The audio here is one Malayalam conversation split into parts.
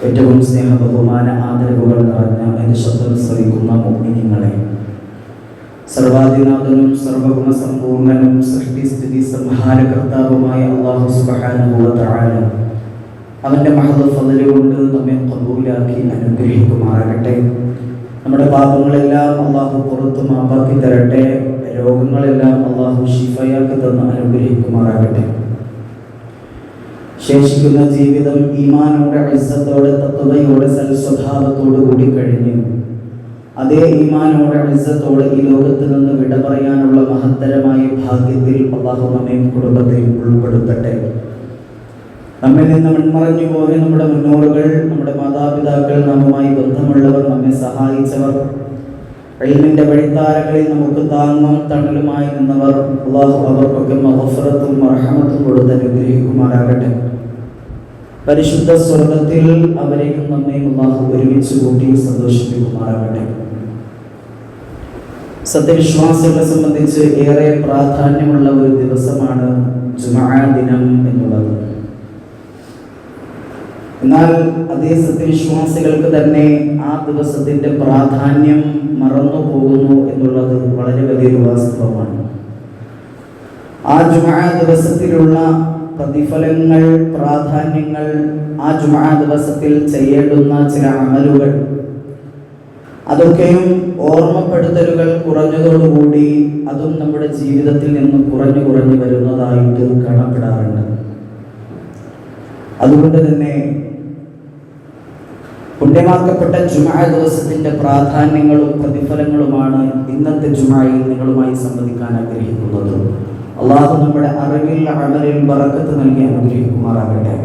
ഏറ്റവും സ്നേഹ ബഹുമാന ആദരവുകൾ നിറഞ്ഞ എൻ്റെ ശബ്ദം ശ്രവിക്കുന്ന മുഅ്മിനീങ്ങളെ, സർവാധിനാഥനും സർവഗുണ സമ്പൂർണനും സൃഷ്ടിസ്ഥിതി സംഹാരകർത്താവുമായ അല്ലാഹു സുബ്ഹാനഹു വ തആല അവൻ്റെ മഹദ് ഫള് കൊണ്ട് നമ്മെ ഖബൂലാക്കി അനുഗ്രഹിക്കുമാറാകട്ടെ. നമ്മുടെ പാപങ്ങളെല്ലാം അല്ലാഹു പുറത്തു മാപ്പാക്കി തരട്ടെ. രോഗങ്ങളെല്ലാം അല്ലാഹു ശിഫയാക്കി തന്ന് അനുഗ്രഹിക്കുമാറാകട്ടെ. ശേഷിക്കുന്ന ജീവിതം ഈമാനോടെ, ഇസ്സത്തോടെ, തഖ്വയോടെ, സൽസ്വഭാവത്തോടു കൂടി കഴിഞ്ഞു അതേ ഈമാനോടെ, ഇസ്സത്തോടെ ഈ ലോകത്ത് നിന്ന് വിട പറയാനുള്ള മഹത്തരമായ ഭാഗ്യത്തിൽ അല്ലാഹു നമ്മയും കുടുംബത്തെയും ഉൾപ്പെടുത്തട്ടെ. നമ്മിൽ നിന്ന് മൺമറഞ്ഞു പോയ നമ്മുടെ മുന്നോറുകൾ, നമ്മുടെ മാതാപിതാക്കൾ, നമ്മുമായി ബന്ധമുള്ളവർ, നമ്മെ സഹായിച്ചവർ, ഇൽമിന്റെ വഴിത്താരകളിൽ നമുക്ക് താങ്ങും തണലുമായി നിന്നവർ, അല്ലാഹു അവർക്കൊക്കെ മഗ്ഫിറത്തും റഹ്മത്തും കൊടുത്ത് അനുഗ്രഹിക്കുമാറാകട്ടെ. പരിശുദ്ധ സ്വർഗ്ഗത്തിൽ അവരെയും നമ്മയും അല്ലാഹു ഒരുമിച്ച് കൂട്ടി സന്തോഷിപ്പിക്കുമാറാകട്ടെ. സത്യവിശ്വാസികളെ സംബന്ധിച്ച് ഏറെ പ്രാധാന്യമുള്ള ഒരു ദിവസമാണ് ജുമുഅ ദിനം എന്നുള്ളത്. എന്നാൽ അതേ സത്യവിശ്വാസികൾക്ക് തന്നെ ആ ദിവസത്തിന്റെ പ്രാധാന്യം മറന്നു പോകുന്നു എന്നുള്ളത് വളരെ വലിയൊരു വാസ്തവമാണ്. ആ ജുമുഅ ദിവസത്തിലുള്ള പ്രതിഫലങ്ങൾ, പ്രാധാന്യങ്ങൾ, ആ ജുമുഅ ദിവസത്തിൽ ചെയ്യേണ്ടുന്ന ചില അമലുകൾ, അതൊക്കെയും ഓർമ്മപ്പെടുത്തലുകൾ കുറഞ്ഞതോടുകൂടി അതും നമ്മുടെ ജീവിതത്തിൽ നിന്ന് കുറഞ്ഞു വരുന്നതായിട്ട് കാണപ്പെടാറുണ്ട്. അതുകൊണ്ട് തന്നെ പുണ്യമാക്കപ്പെട്ട ജുമുഅ ദിവസത്തിന്റെ പ്രാധാന്യങ്ങളും പ്രതിഫലങ്ങളുമാണ് ഇന്നത്തെ ജുമുഅയിൽ നിങ്ങളുമായി സംവദിക്കാൻ ആഗ്രഹിക്കുന്നത്. അല്ലാഹു നമ്മുടെ അറിവിൽ, അമലിൽ ബറക്കത്ത് നൽകി അനുഗ്രഹിക്കുമാറാകട്ടെ.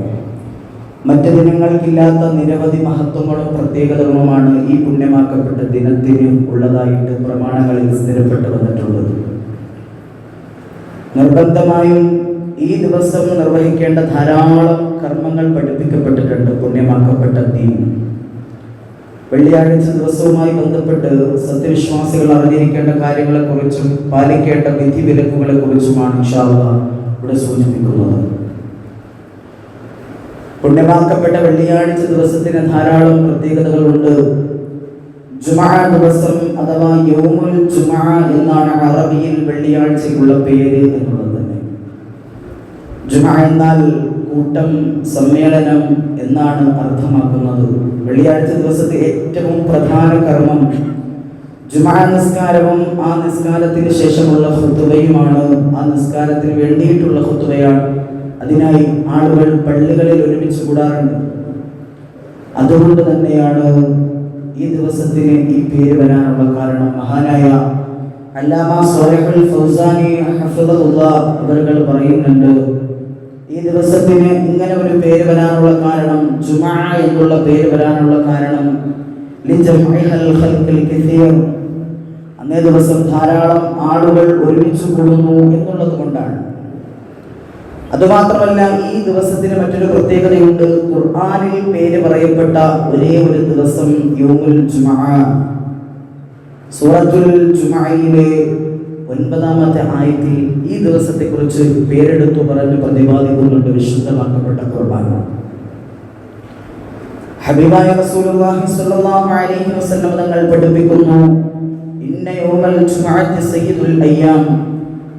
മറ്റ് ദിനങ്ങൾക്കില്ലാത്ത നിരവധി മഹത്വങ്ങളും പ്രത്യേകതകളുമാണ് ഈ പുണ്യമാക്കപ്പെട്ട ദിനത്തിന് ഉള്ളതായിട്ട് പ്രമാണങ്ങളിൽ സ്ഥിരപ്പെട്ടു വന്നിട്ടുള്ളത്. നിർബന്ധമായും ഈ ദിവസം നിർവഹിക്കേണ്ട ധാരാളം കർമ്മങ്ങൾ പഠിപ്പിക്കപ്പെട്ടിട്ടുണ്ട് പുണ്യമാക്കപ്പെട്ട ദീൻ. വെള്ളിയാഴ്ച ദിവസവുമായി ബന്ധപ്പെട്ട് സത്യവിശ്വാസികൾ അറിഞ്ഞിരിക്കേണ്ട കാര്യങ്ങളെക്കുറിച്ചും പാലിക്കേണ്ട വിധിവിലക്കുകളെ കുറിച്ചുമാണ് ഇൻഷാ അല്ലാഹ് ഇവിടെ സൂചിപ്പിക്കുന്നത്. പുണ്യമാക്കപ്പെട്ട വെള്ളിയാഴ്ച ദിവസത്തിന് ധാരാളം പ്രത്യേകതകളുണ്ട്. ജുമുഅ ദിവസം അഥവാ യൗമുൽ ജുമുഅ എന്നാണ് അറബിയിൽ വെള്ളിയാഴ്ചയ്ക്കുള്ള പേര് എന്നുള്ളത് തന്നെ. ജുമുഅ എന്നാൽ കൂട്ടം, സമ്മേളനം എന്നാണ് അർത്ഥമാക്കുന്നത്. വെള്ളിയാഴ്ച ദിവസത്തെ ഏറ്റവും പ്രധാന കർമ്മം ജുമുഅ നിസ്കാരവും ആ നിസ്കാരത്തിന് ശേഷമുള്ള ഖുതുബയുമാണ്. ആ നിസ്കാരത്തിന് വേണ്ടിയിട്ടുള്ള ഖുതുബയാണ്. അതിനായി ആളുകൾ പള്ളികളിൽ ഒരുമിച്ച് കൂടാറുണ്ട്. അതുകൊണ്ട് തന്നെയാണ് ഈ ദിവസത്തിന് ഈ പേര് വരാനുള്ള കാരണം. മഹാനായ അല്ലാമ സ്വലഹുൽ ഫൗസാനി ഹഫിളഹുല്ലാഹ് അവർ പറയുന്നുണ്ട്, ഈ ദിവസത്തിന് ഇങ്ങനെ ഒരു പേര് വരാനുള്ള കാരണം, ജുമുഅ എന്നുള്ള പേര് വരാനുള്ള കാരണം അന്നേ ദിവസം ധാരാളം ആളുകൾ ഒരുമിച്ച് കൂടുന്നു എന്നുള്ളത് കൊണ്ടാണ്. അതുമാത്രമല്ല, ഈ ദിവസത്തിന് മറ്റൊരു പ്രത്യേകതയുണ്ട്. ഖുർആനിൽ പേര് പറയപ്പെട്ട ഒരേ ഒരു ദിവസം യൗമുൽ ജുമുഅ. സൂറത്തുൽ ജുമുഅയിലെ 9-ാമത്തെ ആയത്തിൽ ഈ ദിവസത്തെക്കുറിച്ച് പേരെടുത്തു പറഞ്ഞ് പ്രതിപാദിക്കുന്നുണ്ട് വിശുദ്ധമാക്കപ്പെട്ട ഖുർആൻ. ഹബീബായ റസൂലുള്ളാഹി സ്വല്ലല്ലാഹു അലൈഹി വസല്ലം തങ്ങൾ പഠിപ്പിക്കുന്നു, ഇന്ന യൗമൽ ജുമുഅത്തി സയ്യിദുൽ അയ്യാം.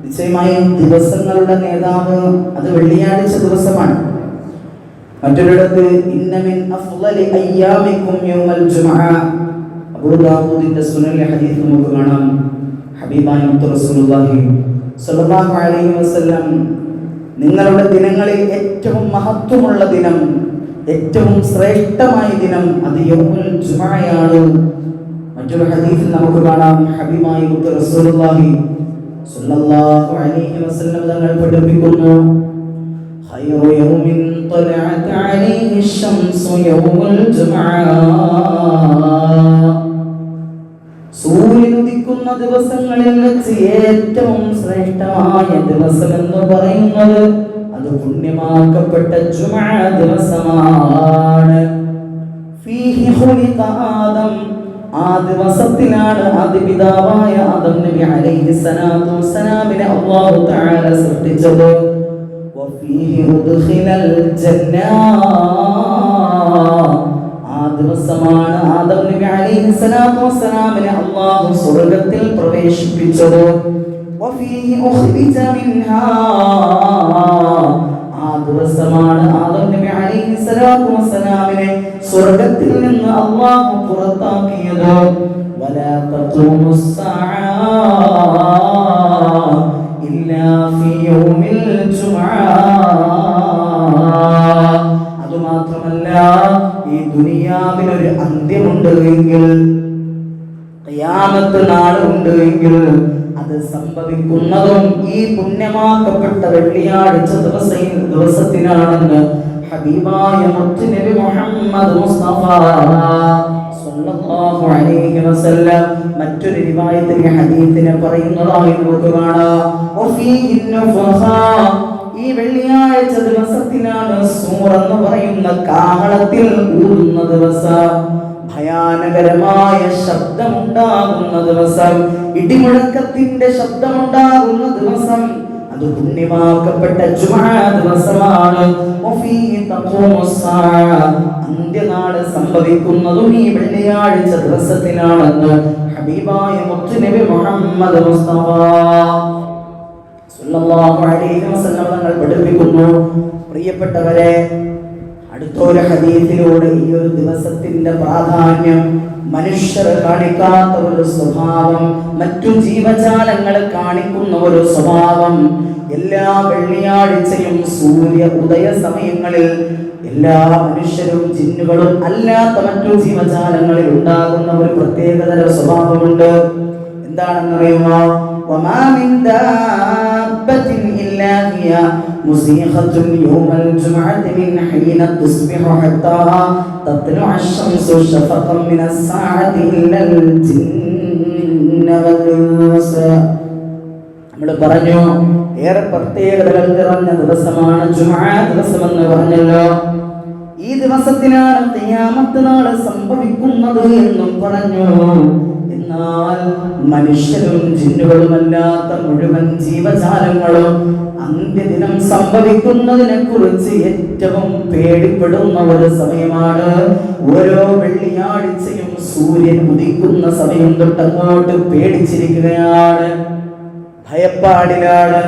നിശ്ചയമായും ദിവസങ്ങളുടെ നേതാവ് അത് വെള്ളിയാഴ്ച ദിവസമാണ്. മറ്റൊരിടത്ത് ഇന്ന മിൻ അഫ്ളലി അയ്യാമിക്കും യൗമൽ ജുമുഅ. അബൂ ദാവൂദിന്റെ സുനനിലെ ഹദീസ് നമുക്ക് കാണാം. ഹബീബായ റസൂലുള്ളാഹി സ്വല്ലല്ലാഹു അലൈഹി വസല്ലം നിങ്ങളുടെ ദിനങ്ങളിൽ ഏറ്റവും മഹത്വമുള്ള ദിനം, ഏറ്റവും ശ്രേഷ്ഠമായ ദിനം അത് യൗമുൽ ജുമുഅയാണ്. മറ്റൊരു ഹദീസിൽ നമുക്ക് കാണാം, ഹബീബായ റസൂലുള്ളാഹി സ്വല്ലല്ലാഹു അലൈഹി വസല്ലം തങ്ങൾ പഠിപ്പിക്കുന്നു, ഖൈറു യൗമിൻ തലഅത അലൈഹി ശംസു യൗമുൽ ജുമുഅ. സൂര്യൻ ഉദിക്കുന്ന ദിവസങ്ങളിൽ വെച്ച് ഏറ്റവും ശ്രേഷ്ഠമായ ദിവസം എന്ന് പറയുന്നത് അത് പുണ്യമാക്കപ്പെട്ട ജുമുഅ ദിവസമാണ്. ഫീഹി ഖുലിഖ ആദം. ആ ദിവസത്തിലാണ് ആദിപിതാവായ ആദം നബി അലൈഹിസ്സലാത്തു വസ്സലാമിനെ അല്ലാഹു തആല സൃഷ്ടിച്ചത്. വഫീഹി ഉദ്ഖിലൽ ജന്ന, ആ ദിവസമാണ് ആദം നബി അലൈഹിസ്സലാത്തു വസ്സലാമിനെ അല്ലാഹു സ്വർഗ്ഗത്തിൽ പ്രവേശിപ്പിച്ചത്. വഫീഹി ഉഖ്രിജ മിൻഹാ, ആ ദിവസമാണ് ആദം നബി അലൈഹിസ്സലാത്തു വസ്സലാമിനെ സ്വർഗ്ഗത്തിൽ നിന്ന് അല്ലാഹു പുറത്താക്കിയത്. വലാ തഖൂമുസ്സാഅ ഇല്ലാ ഫീ യൗമിൽ ജുമുഅ, അതുമാത്രമല്ല ഈ ദുനിയാവിൽ ഒരു അന്ത്യമുണ്ട് എങ്കിൽ, ഖിയാമത്ത് നാളുണ്ട് എങ്കിൽ അത് സംഭവിക്കുന്നതും ഈ പുണ്യമാക്കപ്പെട്ട വെള്ളിയാഴ്ച ദിവസത്തിനാണെന്ന് ഹബീബായ മുത്തുനബി മുഹമ്മദ് മുസ്തഫ സ്വല്ലല്ലാഹു അലൈഹി വസല്ലം മറ്റൊരു റിവായത്തിൽ ഹദീസിനെ പറയുന്നതായി നമുക്ക് കാണാം. വഫീഹി നഫഖ, ഈ വെള്ളിയാഴ്ച ദിവസത്തിലാണ് സൂർ എന്ന് പറയുന്ന കാഹളത്തിൽ ഊതുന്ന ദിവസം, ഭയാനകരമായ ശബ്ദമുണ്ടാകുന്ന ദിവസം, ഇടിമുഴക്കത്തിന്റെ ശബ്ദമുണ്ടാകുന്ന ദിവസം, അത് പുണ്യമാക്കപ്പെട്ട ജുമുഅ ദിവസമാണ്. അന്ത്യനാൾ സംഭവിക്കുന്നതും ഈ വെള്ളിയാഴ്ച ദിവസത്തിലാണെന്ന് ഹബീബായ മുത്തുനബി മുഹമ്മദ് മുസ്തഫ സ്വല്ലല്ലാഹു അലൈഹി വസല്ലം തങ്ങൾ പഠിപ്പിക്കുന്നു. പ്രിയപ്പെട്ടവരെ, അടുത്തൊരു ഹദീസിലൂടെ ഈ ഒരു ദിവസത്തിന്റെ പ്രാധാന്യം, മനുഷ്യർ കാണിക്കാത്ത ഒരു സ്വഭാവം, മറ്റു ജീവജാലങ്ങൾ കാണിക്കുന്ന ഒരു സ്വഭാവം, എല്ലാ വെള്ളിയാഴ്ചയും സൂര്യ ഉദയ സമയങ്ങളിൽ എല്ലാ മനുഷ്യരും ജിന്നുകളും അല്ലാത്ത മറ്റു ജീവജാലങ്ങളിൽ ഉണ്ടാകുന്ന ഒരു പ്രത്യേകതര സ്വഭാവമുണ്ട്. എന്താണെന്നറിയുമോ? വമാ മിൻ ദാബത്തിൻ ഇല്ലാ ഹിയ മുസീഖത്തുൻ യൗമൽ ജുമുഅത്തി മിൻ ഹീന തുസ്ബിഹു ഹത്താ തത്ലുഅ അശംസു ശഫഖൻ മിനസ് സാഅത്തി ഇല്ലൽ ജിന്ന വൽ ഇൻസ്. നമ്മൾ പറഞ്ഞു, ഏറെ പ്രത്യേകതകൾ നിറഞ്ഞ ദിവസമാണ് ജുമുഅ ദിവസമെന്ന് പറഞ്ഞല്ലോ. ഈ ദിവസത്തിലാണ് ഖിയാമത്ത് നാൾ സംഭവിക്കുന്നത് എന്നും പറഞ്ഞു. എന്നാൽ മനുഷ്യരും ജിന്നുകളുമല്ലാത്ത മുഴുവൻ ജീവജാലങ്ങളും അന്ത്യദിനം സംഭവിക്കുന്നതിനെ കുറിച്ച് ഏറ്റവും പേടിപ്പെടുന്ന ഒരു സമയമാണ്. ഓരോ വെള്ളിയാഴ്ചയും സൂര്യൻ ഉദിക്കുന്ന സമയം തൊട്ടങ്ങോട്ട് പേടിച്ചിരിക്കുകയാണ്, ഭയപ്പാടിലാണ്.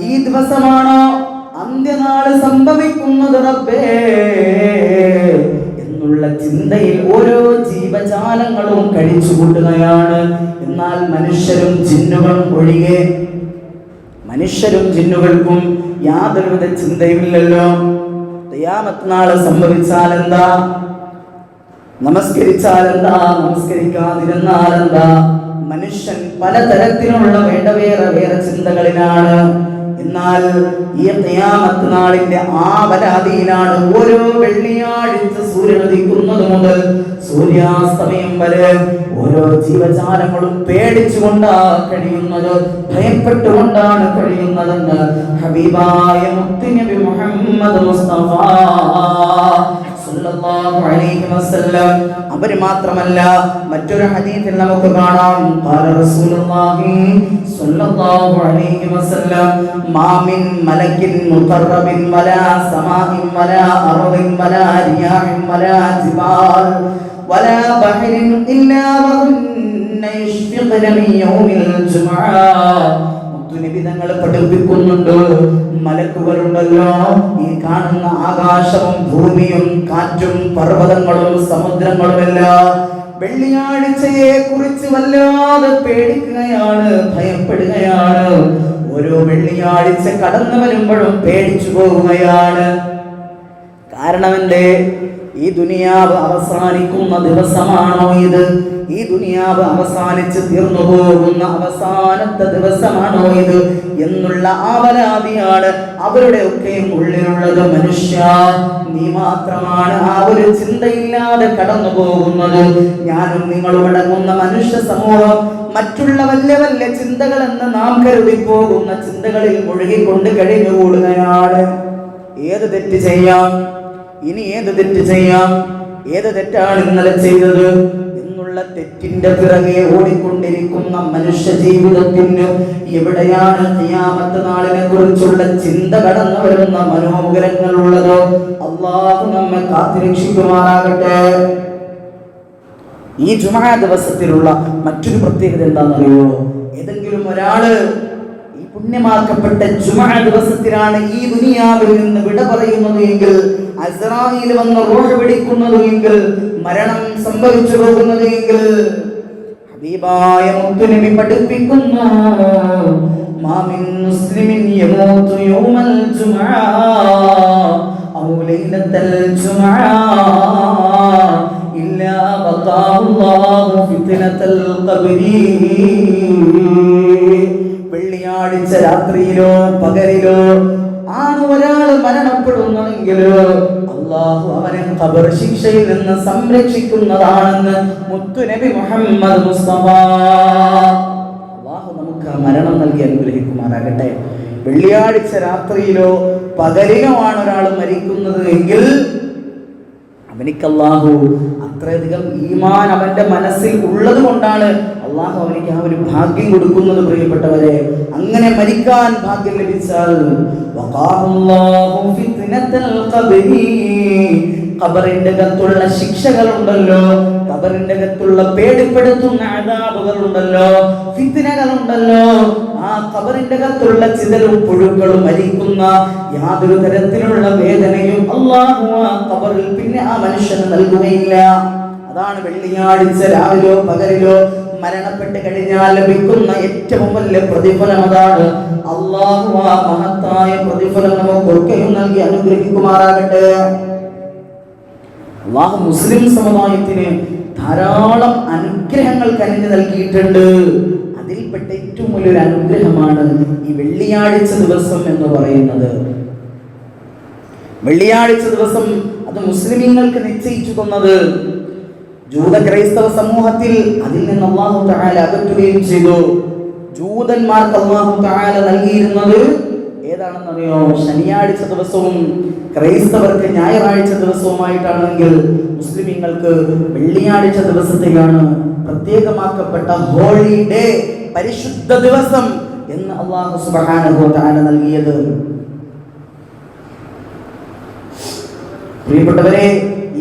ഈ ദിവസമാണോ അന്ത്യനാള് സംഭവിക്കുന്നത് റബ്ബേ എന്നുള്ള ചിന്തയിൽ ഓരോ ജീവജാലങ്ങളും കഴിച്ചുകൂട്ടുകയാണ്. എന്നാൽ മനുഷ്യരും ജിന്നുകളും ഒഴികെ, മനുഷ്യരും ജിന്നുകൾക്കും യാതൊരുവിധ ചിന്തയുമില്ലല്ലോ. ഖിയാമത്ത് നാള് സംഭവിച്ചാൽ എന്താ, നമസ്കരിച്ചാൽ എന്താ, നമസ്കരിക്കാതിരുന്നാൽ എന്താ? മനുഷ്യൻ പലതരത്തിലുള്ള വേറെ ചിന്തകളിലാണ്. എന്നാൽ ഈ ഖിയാമത്ത് നാളിന്റെ ആവലാതിയിലാണ് ഓരോ വെള്ളിയാഴ്ച സൂര്യൻ ഉദിക്കുന്നത് മുതൽ സൂര്യാസ്തമയം വരെ ഓരോ ജീവജാലങ്ങളും പേടിച്ചുകൊണ്ടാണ് കഴിയുന്നത്, ഭയപ്പെട്ടുകൊണ്ടാണ് കഴിയുന്നതെന്ന് ഹബീബായ മുത്തുനബി മുഹമ്മദ് മുസ്തഫ സ്വല്ലല്ലാഹു അലൈഹി വസല്ലം. അവർ മാത്രമല്ല, മറ്റൊരു ഹദീസിൽ നമുക്ക് കാണാം, ഖാല റസൂലുള്ളാഹി സ്വല്ലല്ലാഹു അലൈഹി വസല്ലം മാ മിൻ മലക്കിൻ മുഖറബിൻ വലാ സമാഇൻ വലാ അർദിൻ വലാ റിയാഹിൻ വലാ ജിബാൽ വലാ ബഹരിൻ ഇല്ലാ വഹുന്ന യശ്ഫിഖന മിൻ യൗമിൽ ജുമുഅ. നബി തങ്ങൾ പഠിപ്പിക്കുന്നുണ്ട്, മലക്കുകളുണ്ടല്ലോ, ഈ കാണുന്ന ആകാശവും ഭൂമിയും കാറ്റും പർവ്വതങ്ങളും സമുദ്രങ്ങളുമെല്ലാം വെള്ളിയാഴ്ചയെ കുറിച്ച് വല്ലാതെ പേടിക്കുകയാണ്, ഭയപ്പെടുകയാണ്. ഓരോ വെള്ളിയാഴ്ച കടന്നു വരുമ്പോഴും പേടിച്ചു പോകുകയാണ്. കാരണം എന്തേ? ഈ ദുനിയാവ് അവസാനിക്കുന്ന ദിവസമാണോ ഇത്? ഈ ദുനിയാവ് അവസാനിച്ച് തീർന്നു പോകുന്ന അവസാനത്തെ ദിവസമാണോ ഇത് എന്നുള്ള ആവലാതിയാണ് അവരുടെ ഒക്കെയും ഉള്ളിലുള്ളത്. മനുഷ്യ, നീ മാത്രമാണ് ആ ഒരു ചിന്തയില്ലാതെ കടന്നു പോകുന്നത്. ഞാനും നിങ്ങളും അടങ്ങുന്ന മനുഷ്യ സമൂഹം മറ്റുള്ള വല്യ വല്യ ചിന്തകളെന്ന് നാം കരുതി പോകുന്ന ചിന്തകളിൽ മുഴുകിക്കൊണ്ട് കഴിഞ്ഞുകൂടുകയാണ്. ഏത് തെറ്റ് ചെയ്യാം, ഇനി ഏത് തെറ്റ് ചെയ്യാം, ഏത് തെറ്റാണ് ഇന്നലെ ചെയ്തത് എന്നുള്ള ഇങ്ങനെയുള്ള തെറ്റിന്റെ പിറകെ ഓടിക്കൊണ്ടിരിക്കുന്ന മനുഷ്യ ജീവിതത്തിന് എവിടെയാണ് ഖിയാമത്ത് നാളിനെ കുറിച്ചുള്ള ചിന്ത കടന്നു വരുന്ന മനോമുഖരങ്ങളുള്ളതോ? അല്ലാഹു നമ്മെ കാത്തുരക്ഷിക്കുമാറാകട്ടെ. ഈ ജുമാ ദിവസത്തിലുള്ള മറ്റൊരു പ്രത്യേകത എന്താണെന്നറിയോ? ഏതെങ്കിലും ഒരാള് ഈ പുണ്യമാക്കപ്പെട്ട ജുമാ ദിവസത്തിലാണ് ഈ ദുനിയാവിൽ നിന്ന് വിട പറയുന്നത് എങ്കിൽ, അസ്റായീൽ വന്ന് റൂഹ് പിടിക്കുന്നത് എങ്കിൽ, മരണം സംഭവിച്ചു പോകുന്നത് എങ്കിൽ, ഹബീബായ മുത്തുനബി പഠിപ്പിക്കുന്നു, മാ മിൻ മുസ്ലിമിൻ യമൂതു യൗമൽ ജുമാ ഔ ലൈലത്തൽ ജുമാ ഇല്ലാ വഖാഹുല്ലാഹു ഫിത്നത്തൽ ഖബ്രി. വെള്ളിയാഴ്ച രാത്രിയിലോ പകലിലോ ആണ് ഒരാൾ മരണപ്പെടുന്നതെങ്കിൽ അല്ലാഹു അവനെ ഖബർ ശിക്ഷയിൽ നിന്ന് സംരക്ഷിക്കുന്നതാണെന്ന് മുത്തുനബി മുഹമ്മദ് മുസ്തഫ. അല്ലാഹു നമുക്ക് മരണം നൽകി അനുഗ്രഹിക്കുമാറാകട്ടെ. വെള്ളിയാഴ്ച രാത്രിയിലോ പകലിലോ ആണ് ഒരാൾ മരിക്കുന്നത് എങ്കിൽ അവനിക്ക് അല്ലാഹു അത്രയധികം ഈമാൻ അവന്റെ മനസ്സിൽ ഉള്ളത് കൊണ്ടാണ് അല്ലാഹു അവനിക്ക് ആ ഒരു ഭാഗ്യം കൊടുക്കുന്നത്. പ്രിയപ്പെട്ടവരെ, അങ്ങനെ മരിക്കാൻ ഭാഗ്യം ലഭിച്ചാൽ ഖബറിന്റെ അകത്തുള്ള ശിക്ഷകളുണ്ടല്ലോ, ഖബറിന്റെ അകത്തുള്ള പേടിപ്പെടുത്തുന്ന അദാബുകളുണ്ടല്ലോ, ഫിത്നകളുണ്ടല്ലോ, ആ ഖബറിന്റെ അകത്തുള്ള ചിതലും പുഴുക്കളും മരിക്കുന്ന യാതൊരു തരത്തിലുള്ള വേദനയും അല്ലാഹു ആ ഖബറിൽ പിന്നെ ആ മനുഷ്യന് നൽകുകയില്ല. അതാണ് വെള്ളിയാഴ്ച രാവിലോ പകലിലോ മരണപ്പെട്ട് കഴിഞ്ഞാൽ ലഭിക്കുന്ന ഏറ്റവും വലിയ പ്രതിഫലം. അതാണ്. അല്ലാഹു ആ മഹത്തായ പ്രതിഫലം നമുക്കൊക്കെയും നൽകി അനുഗ്രഹിക്കുമാറാകട്ടെ. അല്ലാഹു മുസ്ലിം സമുദായത്തിന് ധാരാളം അനുഗ്രഹങ്ങൾ കനിഞ്ഞു നൽകിയിട്ടുണ്ട്. അതിൽപ്പെട്ട ഏറ്റവും വലിയൊരു അനുഗ്രഹമാണ് ഈ വെള്ളിയാഴ്ച ദിവസം എന്ന് പറയുന്നത്. വെള്ളിയാഴ്ച ദിവസം അത് മുസ്ലിമീങ്ങൾക്ക് നിശ്ചയിച്ചു തന്നത് ജൂത ക്രൈസ്തവ സമൂഹത്തിൽ അതിൽ നിന്ന് അല്ലാഹു തആല അകറ്റുകയും ചെയ്തു. ജൂതന്മാർക്ക് അല്ലാഹു തആല നൽകിയിരുന്നത് ഏതാണെന്നറിയോ? ശനിയാഴ്ച ദിവസവും ക്രൈസ്തവർക്ക് ഞായറാഴ്ച ദിവസവുമായിട്ടാണെങ്കിൽ മുസ്ലിമീങ്ങൾക്ക് വെള്ളിയാഴ്ച ദിവസത്തെയാണ് പ്രത്യേകമാക്കപ്പെട്ട ഹോളി ഡേ, പരിശുദ്ധ ദിവസം എന്ന് അല്ലാഹു സുബ്ഹാനഹു വ തആല നൽകിയത്. പ്രിയപ്പെട്ടവരെ,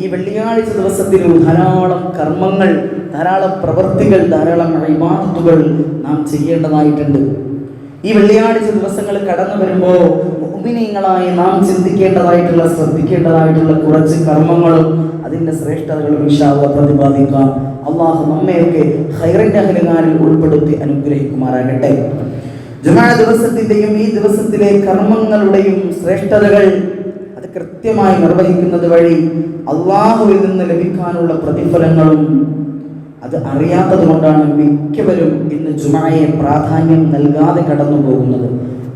ഈ വെള്ളിയാഴ്ച ദിവസത്തിൽ ധാരാളം കർമ്മങ്ങൾ, ധാരാളം പ്രവൃത്തികൾ, ധാരാളം ഇബാദത്തുകൾ നാം ചെയ്യേണ്ടതായിട്ടുണ്ട്. ഈ വെള്ളിയാഴ്ച ദിവസങ്ങൾ കടന്നു വരുമ്പോൾ മുഅ്മിനീങ്ങളായി നാം ചിന്തിക്കേണ്ടതായിട്ടുള്ള, ശ്രദ്ധിക്കേണ്ടതായിട്ടുള്ള കുറച്ച് കർമ്മങ്ങളും അതിൻ്റെ ശ്രേഷ്ഠതകളും ഇൻഷാ അല്ലാഹ് പ്രതിപാദിക്കാം. അള്ളാഹു നമ്മയൊക്കെ ഖൈറിന്റെ അഹ്ലുകാരിൽ ഉൾപ്പെടുത്തി അനുഗ്രഹിക്കുമാറാകട്ടെ. ജുമാ ദിവസത്തിന്റെയും ഈ ദിവസത്തിലെ കർമ്മങ്ങളുടെയും ശ്രേഷ്ഠതകൾ അത് കൃത്യമായി നിർവഹിക്കുന്നത് വഴി അള്ളാഹുവിൽ നിന്ന് ലഭിക്കാനുള്ള പ്രതിഫലങ്ങളും അത് അറിയാത്തത് കൊണ്ടാണ് മിക്കവരും ഇന്ന് ജുമഅയെ പ്രാധാന്യം നൽകാതെ കടന്നു പോകുന്നത്.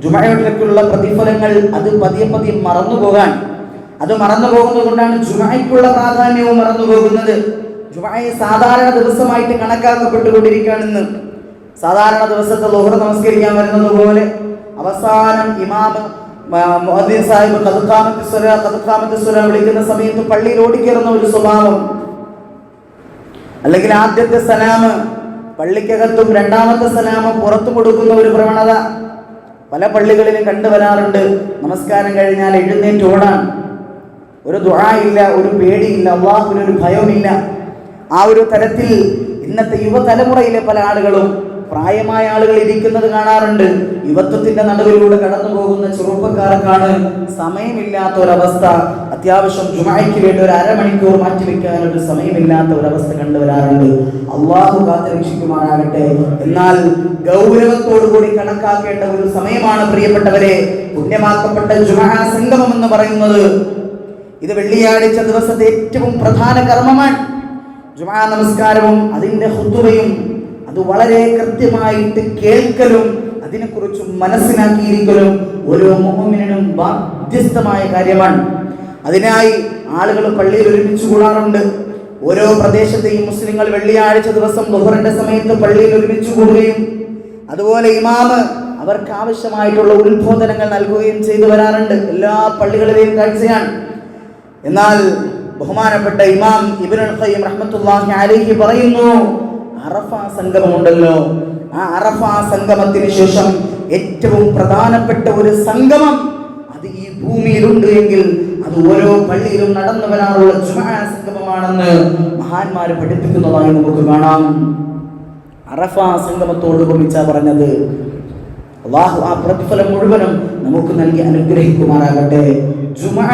ജുമഅയിലേക്കുള്ള പ്രതിഫലങ്ങൾ അത് പതിയെ പതിയെ മറന്നു പോകുന്നത് കൊണ്ടാണ് ജുമഅയ്ക്കുള്ള പ്രാധാന്യവും മറന്നു പോകുന്നത്. ജുമഅയെ സാധാരണ ദിവസമായിട്ട് കണക്കാക്കപ്പെട്ടുകൊണ്ടിരിക്കുകയാണെന്ന്. സാധാരണ ദിവസത്തെ ളുഹർ നമസ്കരിക്കാൻ വരുന്നത് പോലെ അവസാനം ഇമാം മുഅദ്ദിൻ സാഹിബ് ഖദ് ഖാമത്തി സ്വലാ വിളിക്കുന്ന സമയത്ത് പള്ളിയിൽ ഓടിക്കേറുന്ന ഒരു സ്വഭാവം, അല്ലെങ്കിൽ ആദ്യത്തെ സലാം പള്ളിക്കകത്തും രണ്ടാമത്തെ സലാം പുറത്തും കൊടുക്കുന്ന ഒരു പ്രവണത പല പള്ളികളിലും കണ്ടുവരാറുണ്ട്. നമസ്കാരം കഴിഞ്ഞാൽ എഴുന്നേറ്റ് ഓടാൻ, ഒരു ദുആ ഇല്ല, ഒരു പേടിയില്ല, അല്ലാഹുവിനൊരു ഭയവുമില്ല. ആ ഒരു തരത്തിൽ ഇന്നത്തെ യുവതലമുറയിലെ പല ആളുകളും, പ്രായമായ ആളുകൾ ഇരിക്കുന്നത് കാണാറുണ്ട്. യുവത്വത്തിന്റെ നടുവിലൂടെ കടന്നു പോകുന്ന ചെറുപ്പക്കാർക്കാണ് സമയമില്ലാത്ത ഒരവസ്ഥ. അത്യാവശ്യം ജുമഅയ്ക്ക് വേണ്ടി ഒരു അരമണിക്കൂർ മാറ്റിവെക്കാൻ ഒരു സമയമില്ലാത്ത ഒരവസ്ഥ കണ്ടുവരാറുണ്ട്. അള്ളാഹു കാത്തുരക്ഷിക്കുമാറാകട്ടെ. എന്നാൽ ഗൗരവത്തോടുകൂടി കണക്കാക്കേണ്ട ഒരു സമയമാണ് പ്രിയപ്പെട്ടവരെ പുണ്യമാക്കപ്പെട്ട ജുമഅ സംഗമം എന്ന് പറയുന്നത്. ഇത് വെള്ളിയാഴ്ച ദിവസത്തെ ഏറ്റവും പ്രധാന കർമ്മമാണ്. ജുമഅ നമസ്കാരവും അതിന്റെ ഖുതുബയും അത് വളരെ കൃത്യമായിട്ട് കേൾക്കലും അതിനെക്കുറിച്ച് മനസ്സിലാക്കിയിരിക്കലും ഓരോ മുഅ്മിനും ബാധ്യസ്ഥമായ കാര്യമാണ്. അതിനായി ആളുകൾ പള്ളിയിൽ ഒരുമിച്ച് കൂടാറുണ്ട്. ഓരോ പ്രദേശത്തെയും മുസ്ലിങ്ങൾ വെള്ളിയാഴ്ച ദിവസം ളുഹറിന്റെ സമയത്ത് പള്ളിയിൽ ഒരുമിച്ച് കൂടുകയും അതുപോലെ ഇമാമ് അവർക്ക് ആവശ്യമായിട്ടുള്ള ഉത്ബോധനങ്ങൾ നൽകുകയും ചെയ്തു വരാറുണ്ട്. എല്ലാ പള്ളികളിലെയും കാഴ്ചയാണ്. എന്നാൽ ബഹുമാനപ്പെട്ട ഇമാം ഇബ്നുൽ ഖയ്യിം റഹ്മത്തുള്ളാഹി അലൈഹി പറയുന്നു, അറഫ സംഗമമുണ്ടല്ലോ, ആ അറഫ സംഗമത്തിന് ശേഷം ഏറ്റവും പ്രധാനപ്പെട്ട ഒരു സംഗമം അത് ഈ ഭൂമിയിലുണ്ട് എങ്കിൽ അത് ഓരോ പള്ളിയിലും നടന്നു വരാറുള്ള ജുമുഅ സംഗമമാണെന്ന് മഹാന്മാർ പഠിപ്പിക്കുന്നതായി നമുക്ക് കാണാം. അറഫ സംഗമത്തോട് ഉപമിച്ചാ പറഞ്ഞത്. അല്ലാഹു ആ പ്രതിഫലം മുഴുവനും നമുക്ക് നൽകി അനുഗ്രഹിക്കുമാറാകട്ടെ. ജുമുഅ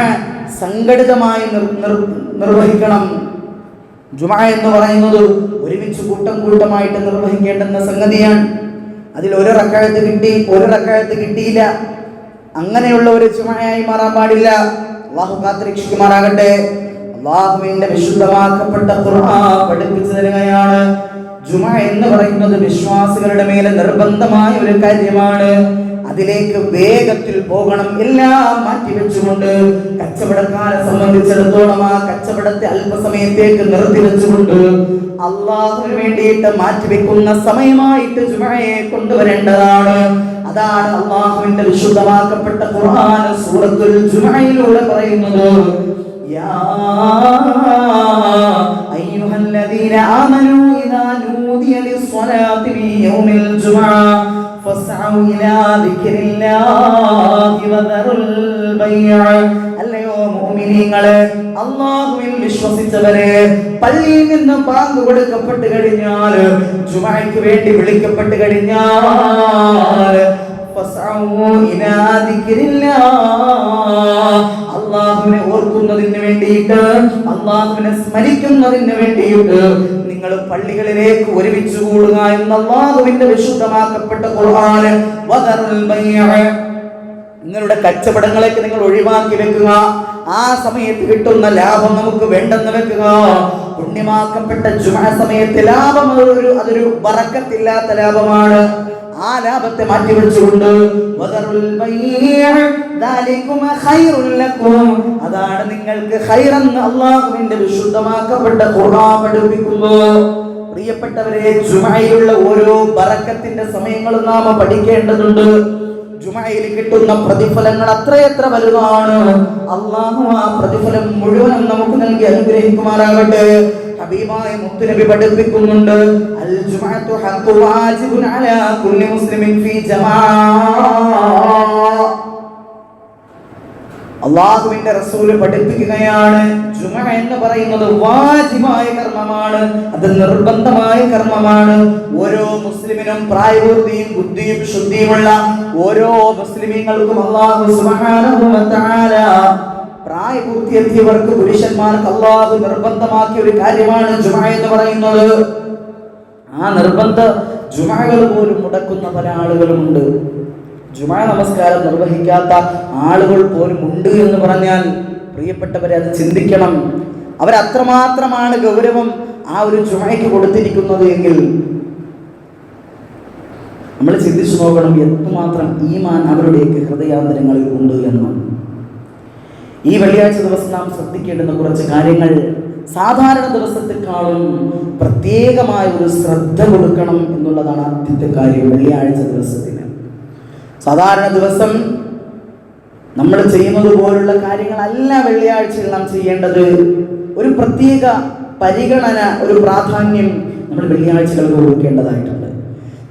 സംഘടിതമായി നിർവഹിക്കണം. ജുമുഅ എന്ന് പറയുന്നത് ഒരുമിച്ച് കൂട്ടം കൂട്ടമായിട്ട് നിർവഹിക്കേണ്ടുന്ന സംഗതിയാണ്. അതിൽ ഒരു റക്അത്ത് കിട്ടി, ഒരു റക്അത്ത് കിട്ടിയില്ല, അങ്ങനെയുള്ള ഒരു ജുമുഅയായി മാറാൻ പാടില്ല. അല്ലാഹു കാത്തുരക്ഷിക്കുമാറാകട്ടെ. അല്ലാഹുവിന്റെ വിശുദ്ധമാക്കപ്പെട്ട ഖുർആൻ പഠിപ്പിച്ചു തരികയാണ്, ജുമുഅ എന്ന് പറയുന്നത് വിശ്വാസികളുടെ മേലെ നിർബന്ധമായ ഒരു കാര്യമാണ്. അതിലേക്ക് വേഗത്തിൽ പോകണം, എല്ലാം മാറ്റിവെച്ചുകൊണ്ട്. കച്ചവടക്കാരെ സംബന്ധിച്ചിടത്തോളം ആ കച്ചവടത്തെ അല്പസമയത്തേക്ക് നിർത്തിവെച്ചുകൊണ്ട് അള്ളാഹുവിന് വേണ്ടിയിട്ട് മാറ്റിവെക്കുന്ന സമയമായിട്ട് ജുമുഅയെ കൊണ്ടുവരേണ്ടതാണ്. അതാണ് അള്ളാഹുവിന്റെ വിശുദ്ധമാക്കപ്പെട്ട ഖുർആൻ സൂറത്തുൽ ജുമുഅയിലൂടെ പറയുന്നത്, യാ അയ്യുഹല്ലദീന ആമനൂ ഇദാ നൂദിയ ലിസ്സലാത്തി മിൻ യൗമിൽ ജുമുഅ ഫസ്അഉ ഇലാ ദിക്രില്ലാഹി വദറുൽ ബൈഅ. അല്ലയോ മുഅ്മിനീങ്ങളെ, അല്ലാഹുവിൽ വിശ്വസിച്ചവരെ, പള്ളിയിൽ നിന്ന് ബാങ്ക് കൊടുക്കപ്പെട്ട് കഴിഞ്ഞാൽ, ജുമുഅയ്ക്ക് വേണ്ടി വിളിക്കപ്പെട്ട് കഴിഞ്ഞാൽ അള്ളാഹുവിനെ ഓർക്കുന്നതിന് വേണ്ടിയിട്ട്, അള്ളാഹുവിനെ സ്മരിക്കുന്നതിന് വേണ്ടിയിട്ട് നിങ്ങൾ പള്ളികളിലേക്ക് ഒരുമിച്ച് കൂടുക എന്ന് അള്ളാഹുവിന്റെ വിശുദ്ധമാക്കപ്പെട്ട ഖുർആൻ. വദറുൽ ബൈഅ, നിങ്ങളുടെ കച്ചവടങ്ങളേക്ക് നിങ്ങൾ ഒഴിവാക്കി വെക്കുക. ആ സമയത്ത് കിട്ടുന്ന ലാഭം നമുക്ക് വേണ്ടെന്ന് വെക്കുക. പുണ്യമാക്കപ്പെട്ട ജുമുഅ സമയത്ത് ലാഭം അതൊരു ബറക്കത്തില്ലാത്ത ലാഭമാണ്. ആ ലാഭത്തെ മാറ്റിവെച്ചുകൊണ്ട് അതാണ് നിങ്ങൾക്ക് ഖൈറെന്ന് അല്ലാഹുവിന്റെ വിശുദ്ധമാക്കപ്പെട്ട ഖുർആൻ പഠിപ്പിക്കുന്നു. പ്രിയപ്പെട്ടവരെ, ജുമുഅയിലുള്ള ഓരോ ബറക്കത്തിന്റെ സമയങ്ങളും നാം പഠിക്കേണ്ടതുണ്ട്. ജുമുഅയിൽ കിട്ടുന്ന പ്രതിഫലങ്ങൾ അത്രയെത്ര വലുതാണ്. അല്ലാഹു ആ പ്രതിഫലം മുഴുവനും നമുക്ക് നൽകി അനുഗ്രഹിക്കുമാറാകട്ടെ. ഹബീബായ മുത്തുനബി പഠിപ്പിക്കുന്നുണ്ട്, അൽ ജുമുഅത്തു ഹഖ്ഖു വാജിബുൻ അലാ കുല്ലി മുസ്ലിമിൻ ഫീ ജമാഅ. അല്ലാഹുവിന്റെ റസൂൽ പഠിപ്പിക്കുകയാണ്, ജുമുഅ എന്ന് പറയുന്നത് വാജിബായ കർമ്മമാണ്, അത് നിർബന്ധമായ കർമ്മമാണ്. ഓരോ മുസ്ലിമിനും പ്രായപൂർത്തിയും ബുദ്ധിയും ശുദ്ധിയുമുള്ള ഓരോ മുസ്ലിമീങ്ങൾക്കും അല്ലാഹു സുബ്ഹാനഹു വ തആല പ്രായപൂർത്തിയെത്തിയവർക്ക്, പുരുഷന്മാർക്ക് അല്ലാഹു നിർബന്ധമാക്കിയ ഒരു കാര്യമാണ് ജുമുഅ എന്ന് പറയുന്നത്. ആ നിർബന്ധ ജുമുഅകൾ പോലും മുടക്കുന്ന പല ആളുകളുമുണ്ട്. ജുമുഅ നമസ്കാരം നിർവഹിക്കാത്ത ആളുകൾ പോലും ഉണ്ട് എന്ന് പറഞ്ഞാൽ, പ്രിയപ്പെട്ടവരെ, അത് ചിന്തിക്കണം. അവരത്രമാത്രമാണ് ഗൗരവം ആ ഒരു ജുമുഅയ്ക്ക് കൊടുത്തിരിക്കുന്നത് എങ്കിൽ നമ്മൾ ചിന്തിച്ചു നോക്കണം എന്തുമാത്രം ഈമാൻ അവരുടെയൊക്കെ ഹൃദയാന്തരങ്ങളിൽ ഉണ്ട് എന്ന്. ഈ വെള്ളിയാഴ്ച ദിവസം നാം ശ്രദ്ധിക്കേണ്ടുന്ന കുറച്ച് കാര്യങ്ങൾ, സാധാരണ ദിവസത്തെക്കാളും പ്രത്യേകമായ ഒരു ശ്രദ്ധ കൊടുക്കണം എന്നുള്ളതാണ് ആദ്യത്തെ കാര്യം. വെള്ളിയാഴ്ച ദിവസത്തിന് സാധാരണ ദിവസം നമ്മൾ ചെയ്യുന്നത് പോലുള്ള കാര്യങ്ങളല്ല വെള്ളിയാഴ്ചയിൽ നാം ചെയ്യേണ്ടത്. ഒരു പ്രത്യേക പരിഗണന, ഒരു പ്രാധാന്യം നമ്മൾ വെള്ളിയാഴ്ചകൾക്ക് കൊടുക്കേണ്ടതായിട്ടുണ്ട്.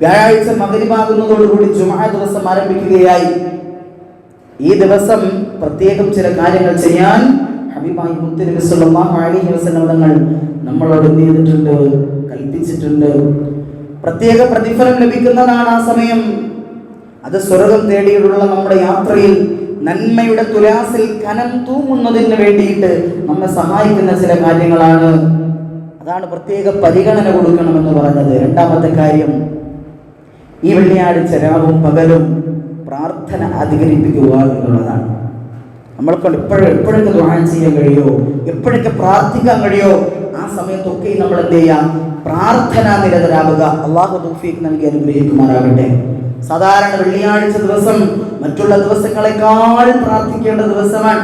വ്യാഴാഴ്ച മഗ്‌രിബാകുന്നതോടുകൂടി ജുമുഅ ദിവസം ആരംഭിക്കുകയായി. ഈ ദിവസം പ്രത്യേകം ചില കാര്യങ്ങൾ ചെയ്യാൻ ഹബീബായ മുത്തുനബി സല്ലല്ലാഹു അലൈഹി വസല്ലം തങ്ങൾ നമ്മളോട് എന്ത് ചെയ്തിട്ടുണ്ട്, കൽപ്പിച്ചിട്ടുണ്ട്. പ്രത്യേക പ്രതിഫലം ലഭിക്കുന്നതാണ് ആ സമയം. അത് സ്വർഗം തേടിയുള്ള നമ്മുടെ യാത്രയിൽ നന്മയുടെ തുലാസിൽ കനം തൂങ്ങുന്നതിന് വേണ്ടിയിട്ട് നമ്മെ സഹായിക്കുന്ന ചില കാര്യങ്ങളാണ്. അതാണ് പ്രത്യേക പരിഗണന കൊടുക്കണമെന്ന് പറഞ്ഞത്. രണ്ടാമത്തെ കാര്യം, ഈ വെള്ളിയാഴ്ച രാവും പകലും പ്രാർത്ഥന അധികരിപ്പിക്കുക എന്നുള്ളതാണ്. നമ്മൾക്കൊണ്ട് എപ്പോഴൊക്കെ ദുആ ചെയ്യാൻ കഴിയോ, എപ്പോഴൊക്കെ പ്രാർത്ഥിക്കാൻ കഴിയോ, ആ സമയത്തൊക്കെ നമ്മൾ എന്ത് ചെയ്യാം, പ്രാർത്ഥനാ നിരതരാകുക. അല്ലാഹു തൗഫീഖ് നൽകി അനുഗ്രഹിക്കുമാറാകട്ടെ. സാധാരണ വെള്ളിയാഴ്ച ദിവസം മറ്റുള്ള ദിവസങ്ങളെക്കാൾ പ്രാർത്ഥിക്കേണ്ട ദിവസമാണ്.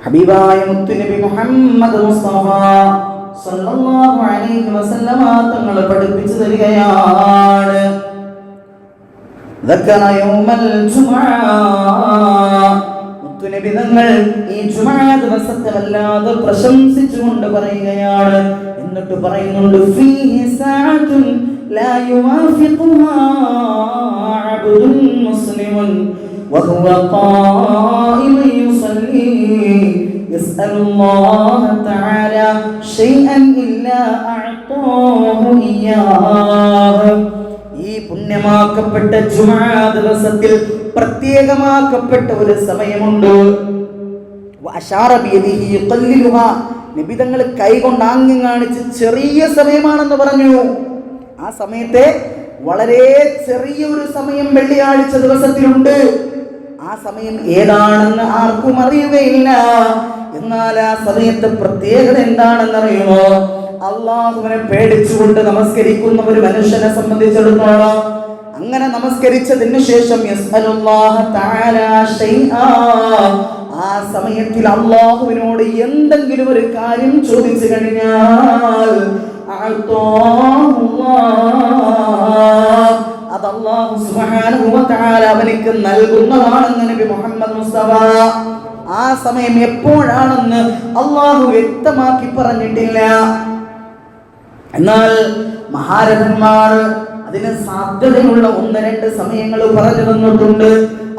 ഹബീബായ മുത്തുനബി മുഹമ്മദ് മുസ്തഫ സല്ലല്ലാഹു അലൈഹി വസല്ലമ തങ്ങൾ പഠിപ്പിച്ചു തരികയാണ്, ذكر يوم الجمعة. മുത്തുനബി തങ്ങൾ ഈ ജുമാ ദിവസത്തെ വല്ലാതെ പ്രശംസിച്ചുകൊണ്ട് പറയുകയാണ്. എന്നിട്ട് പറയുന്നുണ്ട്, ഫീഹി സഅതുൻ ലാ യുവാഫിഖുഹാ അബ്ദുൻ മുസ്ലിമുൻ വഹുവ ഖായിമുൻ യുസല്ലി യസ്അലുല്ലാഹ തആല ശൈഅൻ ഇല്ലാ അഅതാഹു ഇയ്യാഹു. ഈ പുണ്യമാക്കപ്പെട്ട ജുമാ ദിവസത്തിൽ പ്രത്യേകമാക്കപ്പെട്ട ഒരു സമയമുണ്ട്. നബി തങ്ങൾ കൈകൊണ്ട് ആംഗ്യം കാണിച്ച് ചെറിയ സമയമാണെന്ന് പറഞ്ഞു. ആ സമയത്തെ വളരെ ചെറിയ ഒരു സമയം വെള്ളിയാഴ്ച ദിവസത്തിലുണ്ട്. ആ സമയം ഏതാണെന്ന് ആർക്കും അറിയുകയില്ല. എന്നാൽ ആ സമയത്തെ പ്രത്യേകത എന്താണെന്നറിയുമോ? അള്ളാഹുവിനെ പേടിച്ചുകൊണ്ട് നമസ്കരിക്കുന്ന ഒരു മനുഷ്യനെ സംബന്ധിച്ചിടത്തോളം അങ്ങനെ നമസ്കരിച്ചതിന് ശേഷം യസ്അലുല്ലാഹ തആല ശൈആ, ആ സമയത്തിൽ അള്ളാഹുവിനോട് എന്തെങ്കിലും ഒരു കാര്യം ചോദിച്ചു കഴിഞ്ഞാൽ അത് അല്ലാഹു സുബ്ഹാനഹു വ തആല അവനിക്ക് നൽകുന്നതാണെന്ന് നബി മുഹമ്മദ് മുസ്തഫ. ആ സമയം എപ്പോഴാണെന്ന് അള്ളാഹു വ്യക്തമാക്കി പറഞ്ഞിട്ടില്ല. എന്നാൽ മഹാരഥന്മാർ അതിന് സാധ്യതയുള്ള 1-2 സമയങ്ങൾ പറഞ്ഞു തന്നിട്ടുണ്ട്.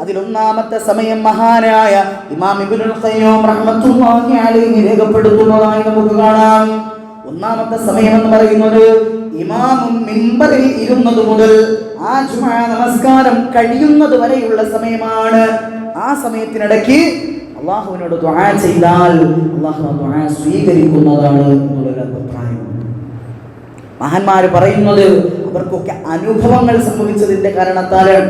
അതിലൊന്നാമത്തെ സമയം മഹാനായ ഇമാം ഇബ്നുൽ ഖയ്യിം റഹ്മത്തുള്ളാഹി അലൈഹി രേഖപ്പെടുത്തുന്നതായി നമുക്ക് കാണാം. ഒന്നാമത്തെ സമയം എന്ന് പറയുന്നത് ഇമാം മിമ്പറിൽ ഇരുന്നത് മുതൽ ആ ജുമാ നമസ്കാരം കഴിയുന്നത് വരെയുള്ള സമയമാണ്. ആ സമയത്തിനിടയ്ക്ക് അള്ളാഹുവിനോട് ദുആ ചെയ്താൽ അള്ളാഹു ആ ദുആ സ്വീകരിക്കുന്നതാണ് എന്നുള്ളൊരു അഭിപ്രായം. മഹാന്മാർ പറയുന്നത് അവർക്കൊക്കെ അനുഭവങ്ങൾ സംഭവിച്ചതിന്റെ കാരണത്താലാണ്,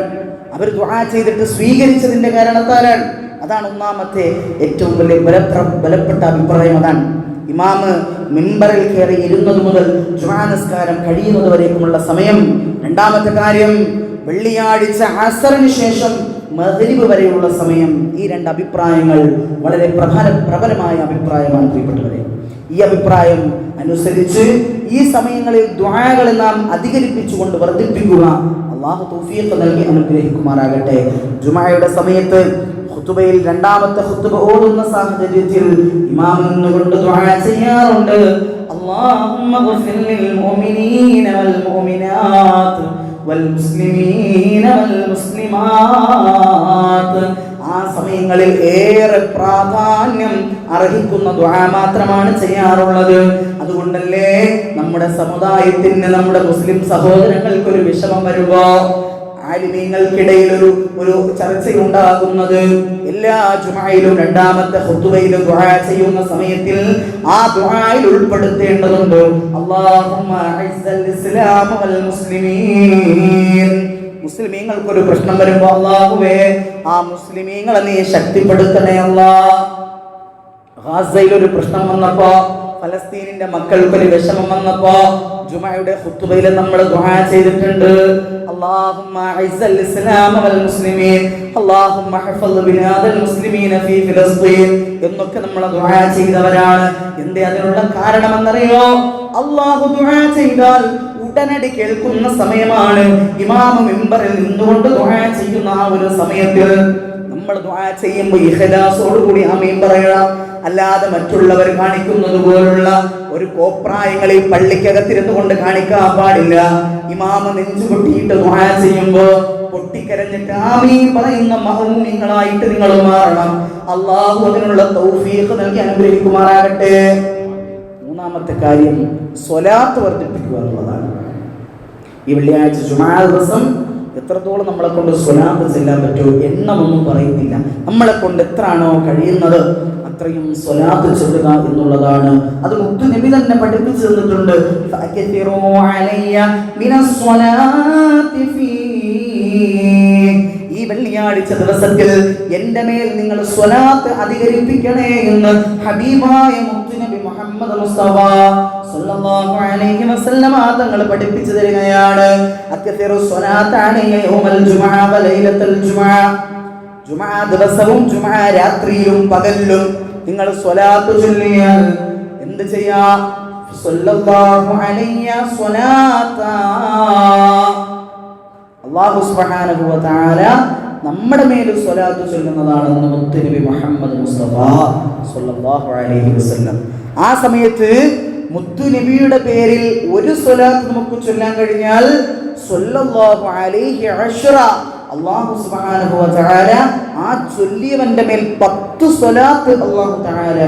അവർ ദുആ ചെയ്തിട്ട് സ്വീകരിച്ചതിന്റെ കാരണത്താലാണ്. അതാണ് ഒന്നാമത്തെ ഏറ്റവും വലിയ ബലപ്പെട്ട അഭിപ്രായം. അതാണ് ഇമാമ് മിമ്പറിൽ കയറി ഇരുന്നത് മുതൽ ജുമാ നിസ്കാരം കഴിയുന്നത് വരേക്കുമുള്ള സമയം. രണ്ടാമത്തെ കാര്യം വെള്ളിയാഴ്ച അസറിന് ശേഷം മഗ്രിബ് വരെയുള്ള സമയം. ഈ 2 അഭിപ്രായങ്ങൾ വളരെ പ്രബലമായ അഭിപ്രായമാണ് പ്രിയപ്പെട്ടവരെ. ഈ അഭിപ്രായം അനുസരിച്ച് ഈ സമയങ്ങളിൽ ദുആകളെ നാം അധികരിപ്പിച്ചുകൊണ്ട് വർദ്ധിപ്പിക്കുക. അല്ലാഹു തൗഫീഖ് നൽകി അനുഗ്രഹിക്കുമാറാകട്ടെ. ജുമായുടെ സമയത്ത് ഖുതുബയിൽ രണ്ടാമത്തെ ഖുതുബ ഓതുന്ന സാഹചര്യത്തിൽ ഇമാം നിന്നുകൊണ്ട് ദുആ ചെയ്യാറുണ്ട്. അല്ലാഹുമ്മ ഗ്ഫിർ ലിൽ മുഅ്മിനീന വൽ മുഅ്മിനാത്ത് വൽ മുസ്ലിമീന വൽ മുസ്ലിമാത്ത്. ആ സമയങ്ങളിൽ ഏറെ പ്രാധാന്യം അർഹിക്കുന്ന ദുആ മാത്രമാണ് ചെയ്യാറുള്ളത്. അതുകൊണ്ടല്ലേ നമ്മുടെ സമുദായത്തിന്, നമ്മുടെ മുസ്ലിം സഹോദരങ്ങൾക്ക് ഒരു വിഷമം വരുമ്പോ ആലിമീങ്ങൾക്കിടയിൽ ഒരു ചർച്ചയുണ്ടാകുന്നത്. എല്ലാ ജുമഅയിലും രണ്ടാമത്തെ ഖുതുബയിലും ദുആ ചെയ്യുന്ന സമയത്തിൽ ആ ദുആയിൽ ഉൾപ്പെടുത്തേണ്ടതുണ്ട്. അല്ലാഹുമ്മ അഇസ്സൽ ഇസ്ലാമ വൽ മുസ്ലിമീൻ. മുസ്ലിമീങ്ങൾക്കൊരു പ്രശ്നം വരുമ്പോ അല്ലാഹുവേ ആ മുസ്ലിമീങ്ങളെ നീ ശക്തിപ്പെടുത്തണേ അല്ലാഹ്. ഗാസയിൽ ഒരു പ്രശ്നം വന്നപ്പോ, ഫലസ്തീനിന്റെ മക്കൾക്കൊരു വിഷമം വന്നപ്പോ ജുമഅയുടെ ഖുതുബയിൽ നമ്മൾ ദുആ ചെയ്തിട്ടുണ്ട്. അല്ലാഹുമ്മ അഇസ്സൽ ഇസ്ലാമ വൽ മുസ്ലിമീൻ, അല്ലാഹുമ്മ ഹഫ്ള് ബിലാദൽ മുസ്ലിമീന ഫീ ഫലസ്തീൻ എന്നൊക്കെ നമ്മൾ ദുആ ചെയ്തവരാണ്. എന്തേ അതിനുള്ള കാരണമെന്നറിയോ? അല്ലാഹു ദുആ ചെയ്താൽ ഉടനടി കേൾക്കുന്ന സമയമാണ്. ഇമാം മിമ്പറിൽ നിന്നുകൊണ്ട് ദുആ ചെയ്യുന്ന ആ ഒരു സമയത്തിൽ നമ്മൾ ദുആ ചെയ്യുമ്പോൾ ഇഖ്ലാസോടുകൂടി ആമീൻ പറയണം. അല്ലാതെ മറ്റുള്ളവർ കാണിക്കുന്നത് പോലുള്ള ഒരു കോപ്രായങ്ങൾ ഈ പള്ളിക്കകത്തിരുന്നു കൊണ്ട് കാണിക്കാൻ പാടില്ല. ഇമാമ നെഞ്ചു പൊട്ടിയിട്ട് ദുആ ചെയ്യുമ്പോൾ പൊട്ടിക്കരഞ്ഞിട്ട് ആമീൻ പറയുന്ന മഅ്മൂമിങ്ങളായിട്ട് നിങ്ങൾ മാറണം. അല്ലാഹു അതിനുള്ള തൗഫീഖ് നൽകി അനുഗ്രഹിക്കുമാറാകട്ടെ. മൂന്നാമത്തെ കാര്യം സ്വലാത്ത് വർദ്ധിപ്പിക്കുക എന്നുള്ളതാണ്. ഈ വെള്ളിയാഴ്ച ജുമാ ദിവസം എത്രത്തോളം നമ്മളെ കൊണ്ട് സ്വലാത്ത് ചെല്ലാൻ പറ്റുമോ എണ്ണമൊന്നും പറയുന്നില്ല. നമ്മളെ കൊണ്ട് എത്രയാണോ കഴിയുന്നത് അത്രയും സ്വലാത്ത് ചൊല്ലുക എന്നുള്ളതാണ്. അത് മുത്തു നബി തന്നെ പഠിപ്പിച്ചു തന്നിട്ടുണ്ട്. ഈ വെള്ളിയാഴ്ച ദിവസത്തിൽ എന്റെ മേൽ നിങ്ങൾ സ്വലാത്ത് അധികരിപ്പിക്കണേ എന്ന് ഹബീബായ മുത്തു നബി മുഹമ്മദ് മുസ്തഫ സല്ലല്ലാഹു അലൈഹി വസല്ലം തങ്ങൾ പഠിപ്പിച്ചു തരികയാണ്. അക്തറു സ്വലാത്ത് അലൈഹി യൗമൽ ജുമുഅ വ ലൈലത്തുൽ ജുമുഅ. ജുമുഅ ദിവസവും ജുമുഅ രാത്രിയിലും പകലിലും നിങ്ങൾ സ്വലാത്ത് ചൊല്ലിയാൽ എന്ത് ചെയ്യാ? സല്ലല്ലാഹു അലൈഹി സ്വലാത്ത. അല്ലാഹു സുബ്ഹാനഹു വ തആല നമ്മുടെ മേൽ സ്വലാത്ത് ചൊല്ലുന്നതാണെന്ന് മുത്തുനബി മുഹമ്മദ് മുസ്തഫ സ്വല്ലല്ലാഹു അലൈഹി വസല്ലം. ആ സമയത്ത് മുത്തുനബിയുടെ പേരിൽ ഒരു സ്വലാത്ത് നമുക്ക് ചൊല്ലാൻ കഴിഞ്ഞാൽ സ്വല്ലല്ലാഹു അലൈഹി അശ്റ, അല്ലാഹു സുബ്ഹാനഹു വ തആല ആ ചൊല്ലിയവന്റെ മേൽ 10 സ്വലാത്ത് അല്ലാഹു തആല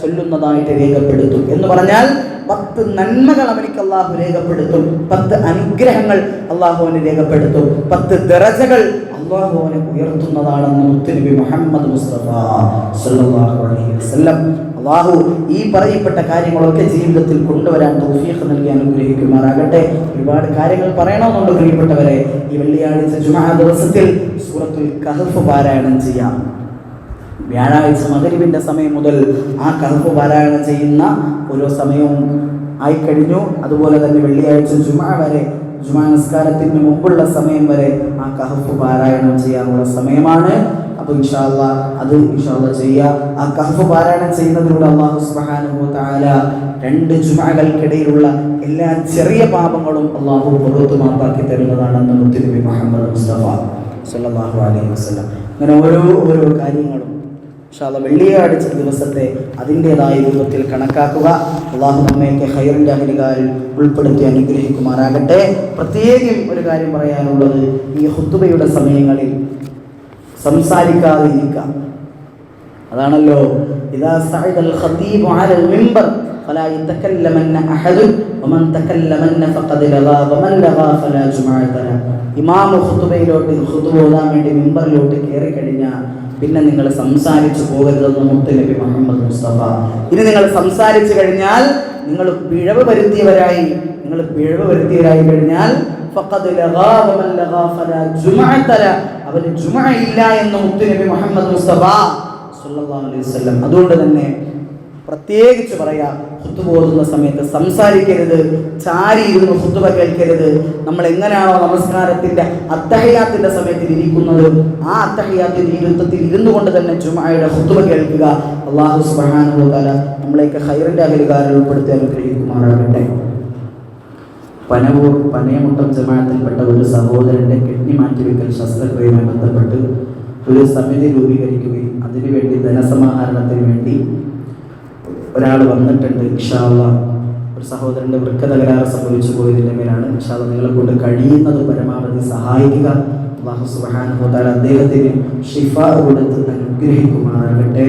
ചൊല്ലുന്നതായിട്ട് രേഖപ്പെടുത്തും. എന്ന് പറഞ്ഞാൽ 10 നന്മകൾ അവനിക്ക് അല്ലാഹു രേഖപ്പെടുത്തും, 10 അനുഗ്രഹങ്ങൾ അല്ലാഹു അവന് രേഖപ്പെടുത്തും, 10 ദറജകൾ അല്ലാഹു അവനെ ഉയർത്തുന്നതാണെന്ന് മുത്തുനബി മുഹമ്മദ് മുസ്തഫ സ്വല്ലല്ലാഹു അലൈഹി വസല്ലം. അല്ലാഹു ഈ പറയപ്പെട്ട കാര്യങ്ങളൊക്കെ ജീവിതത്തിൽ കൊണ്ടുവരാൻ തൗഫീഖ് നൽകി അനുഗ്രഹിക്കുമാറാകട്ടെ. ഒരുപാട് കാര്യങ്ങൾ പറയണമെന്നുണ്ട് പ്രിയപ്പെട്ടവരെ. ഈ വെള്ളിയാഴ്ച ജുമുഅ ദിവസത്തിൽ സൂറത്തുൽ കഹ്ഫ് പാരായണം ചെയ്യാം. വ്യാഴാഴ്ച മഗ്‌രിബിന്റെ സമയം മുതൽ ആ കഹ്ഫ് പാരായണം ചെയ്യുന്ന ഓരോ സമയവും ആയിക്കഴിഞ്ഞു. അതുപോലെ തന്നെ വെള്ളിയാഴ്ച ജുമുഅ വരെ, ജുമുഅ നിസ്കാരത്തിന് മുമ്പുള്ള സമയം വരെ ആ കഹ്ഫ് പാരായണം ചെയ്യാനുള്ള സമയമാണ്. അപ്പോൾ ഇൻഷാ അല്ലാഹ് അത് ചെയ്യുക. ആ കഹ്ഫ് പാരായണം ചെയ്യുന്നതിലൂടെ അല്ലാഹു സുബ്ഹാനഹു വ തആല 2 ജുമുഅകൾക്കിടയിലുള്ള എല്ലാ ചെറിയ പാപങ്ങളും അല്ലാഹു പുറത്തു മാപ്പാക്കി തരുന്നതാണെന്ന് മുത്തുനബി മുഹമ്മദ് മുസ്തഫ സ്വല്ലല്ലാഹു അലൈഹി വസല്ലം. അങ്ങനെ ഓരോ കാര്യങ്ങളും ഇൻഷാ അല്ലാഹ് വെള്ളിയാഴ്ച ദിവസത്തെ അതിൻ്റെതായ രൂപത്തിൽ കണക്കാക്കുക. അല്ലാഹു നമ്മയൊക്കെ ഖൈറിൻ്റെ അഹ്ലുകാരിൽ ഉൾപ്പെടുത്തി അനുഗ്രഹിക്കുമാറാകട്ടെ. പ്രത്യേകം ഒരു കാര്യം പറയാനുള്ളത്, ഈ ഖുത്ബയുടെ സമയങ്ങളിൽ സംസാരിക്കാതെ ഇരിക്കുക. അതാണല്ലോ ഇദാ സഅദൽ ഖതീബു അലൽ മിമ്പർ ഫലാ യതകല്ലമന്ന അഹദുൻ വമൻ തകല്ലമന്ന ഫഖദ് ലഗാ വമൻ ലഗാ ഫലാ ജുമുഅത ലഹു. ഇമാം ഖുത്ബയിലോട്ട് ഖുത്ബ ഓതാൻ വേണ്ടി മിമ്പറിലോട്ട് കയറി കഴിഞ്ഞാൽ പിന്നെ നിങ്ങൾ സംസാരിച്ചു പോകരുതെന്ന് മുത്തുനബി മുഹമ്മദ് മുസ്തഫ. ഇനി നിങ്ങൾ സംസാരിച്ചു കഴിഞ്ഞാൽ നിങ്ങൾ പിഴവ് വരുത്തിയവരായി കഴിഞ്ഞാൽ ഫഖദ് ലഗാ വമൻ ലഗാ ഫലാ ജുമുഅത ലഹു, അവന് ജുമുഅ ഇല്ല എന്ന് മുത്തുനബി മുഹമ്മദ് മുസ്തഫ സ്വല്ലല്ലാഹു അലൈഹി വസല്ലം. അതുകൊണ്ട് തന്നെ പ്രത്യേകിച്ച് പറയാ, ഖുത്ബ ഓതുന്ന സമയത്ത് സംസാരിക്കരുത്, ചാരി ഇരുന്ന് ഖുത്ബ കേൾക്കരുത്. നമ്മൾ എങ്ങനെയാണോ നമസ്കാരത്തിന്റെ അത്തഹിയാത്തിന്റെ സമയത്തിൽ ഇരിക്കുന്നത്, ആ അത്തഹിയാത്തിന്റെ ഇരുത്തത്തിൽ ഇരുന്നു കൊണ്ട് തന്നെ ജുമുഅയുടെ ഖുത്ബ കേൾക്കുക. അല്ലാഹു സുബ്ഹാനഹു വ തആല നമ്മളെയൊക്കെ ഖൈറിന്റെ അഹ്ലുകാരിൽ ഉൾപ്പെടുത്തി അനുഗ്രഹിക്കുമാറാകട്ടെ. പനയമുട്ടം ജമാഅത്തിൽപ്പെട്ട ഒരു സഹോദരന്റെ കിഡ്നി മാറ്റിവെക്കൽ ശസ്ത്രക്രിയയുമായി ബന്ധപ്പെട്ട് ഒരു സമിതി രൂപീകരിക്കുകയും അതിനുവേണ്ടി ധനസമാഹരണത്തിന് വേണ്ടി ഒരാൾ വന്നിട്ടുണ്ട്. ഇൻഷാ അല്ലാഹ് ഒരു സഹോദരന്റെ വൃക്ക തകരാറ് സംഭവിച്ചു പോയതിൻ്റെ മേലാണ്. ഇൻഷാ അല്ലാഹ് നിങ്ങളെ കൊണ്ട് കഴിയുന്നത് പരമാവധി സഹായിക്കുക. അല്ലാഹു സുബ്ഹാനഹു വ തആല അദ്ദേഹത്തിന് ശിഫാ കൊടുത്ത് അനുഗ്രഹിക്കുമാറാകട്ടെ.